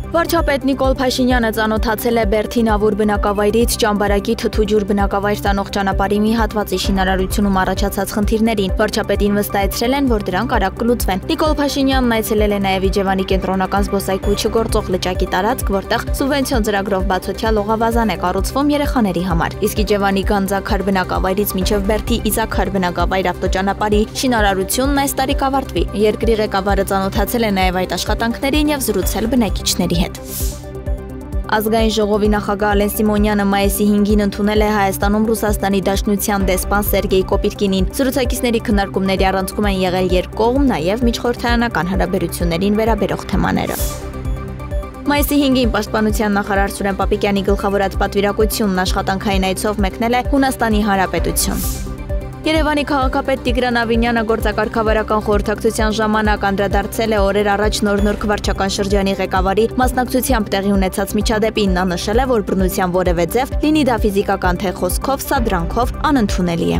Վարչապետ Նիկոլ Փաշինյանը ծանոթացել է Բերդինավուր բնակավայրից Ճամբարակի Թթուջուր բնակավայր տանող ճանապարհի մի հատվածի շինարարությունում առաջացած խնդիրներին։ Վարչապետին վստահեցրել են, որ դրանք արագ կլուծվեն։ Նիկոլ Փաշինյանն այցելել է նաև Իջևանի կենտրոնական զբոսայգու չգործող լճակի տարածք, որտեղ սուբվենցիոն ծրագրով բացօթյա լողավազան է կառուցվում երեխաների համար։ Իսկ Իջևանի Գանձաքար բնակավայրից մինչև Բերդի Իզաքար բնակավայր ավտոճանապարհի շինարարությունն այս տարի կավարտվի։ Երկրի ղեկավարը ծանոթացել է նաև այդ աշխատանքներին եւ զրուցել բնակիչների հետ։ Ազգային ժողովի նախագահ Ալեն Սիմոնյանը մայիսի 5-ին ընդունել է Հայաստանում Ռուսաստանի Դաշնության դեսպան Սերգեյ Կոպիտկինին։ Զրուցակիցների քննարկումների առանցքում են եղել երկկողմ, նաև միջխորհրդարանական հարաբերություններին վերաբերող թեմաները։ Մայիսի 5-ին Պաշտպանության նախարար Սուրեն Պապիկյանի գլխավորած պատվիրակությունն աշխատանքային այցով մեկնել է Հունաստանի Հանրապետություն։ Երևանի քաղաքապետ Տիգրան Ավինյանը գործակարգավարական խորհրդակցության ժամանակ անդրադարձել է օրեր առաջ Նոր վարչական շրջանի ղեկավարի մասնակցությամբ տեղի ունեցած միջադեպին։ Նա նշել է, որ բռնության որևէ ձև, լինի դա ֆիզիկական թե խոսքով, սադրանքով, անընդունելի է։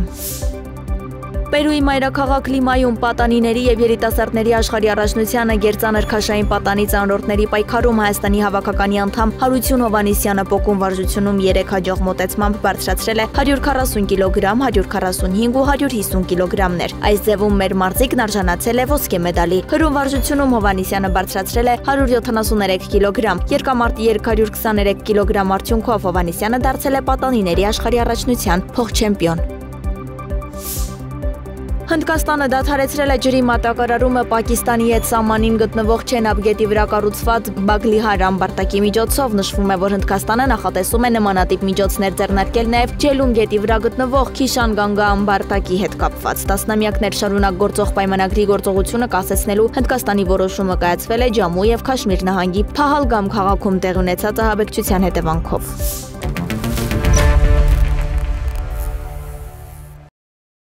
Պերուի մայրաքաղաք Լիմայում պատանիների եւ երիտասարդների աշխարհի առաջնությանը գերծանր քաշային պատանի ծանրորդների պայքարում Հայաստանի հավաքականի անդամ Հարություն Հովանեսյանը պոկում վարժությունում 3 հաջող մոտեցմամբ բարձրացրել է 140 կիլոգրամ, 145 ու 150 կիլոգրամներ։ Այս ձևում մեր մարզիկն արժանացել է ոսկե մեդալի։ Հրում վարժությունում Հովանեսյանը բարձրացրել է 173 կիլոգրամ, երկամարտի 223 կիլոգրամ արդյունքով Հովանեսյանը դարձել է պատանիների աշխարհի առաջնության փոխչեմպիոն։ Հնդկաստանը դադարեցրել է ջրի մատակարարումը Պակիստանի հետ սահմանին գտնվող Չենաբ գետի վրա կառուցված Բագլիհար ամբարտակի միջոցով։ Նշվում է, որ Հնդկաստանը նախատեսում է նմանատիպ միջոցներ ձեռնարկել նաև Ջելուն գետի վրա գտնվող Քիշան Գանգա ամբարտակի հետ կապված։ Տասնամյակներ շարունակ գործող պայմանագրի գործողությունը կասեցնելու Հնդկաստանի որոշումը կայացվել է Ջամու եւ Քաշմիր նահանգի Փահալգամ քաղաքում տեղի ունեցած ահաբեկչության հետևանքով։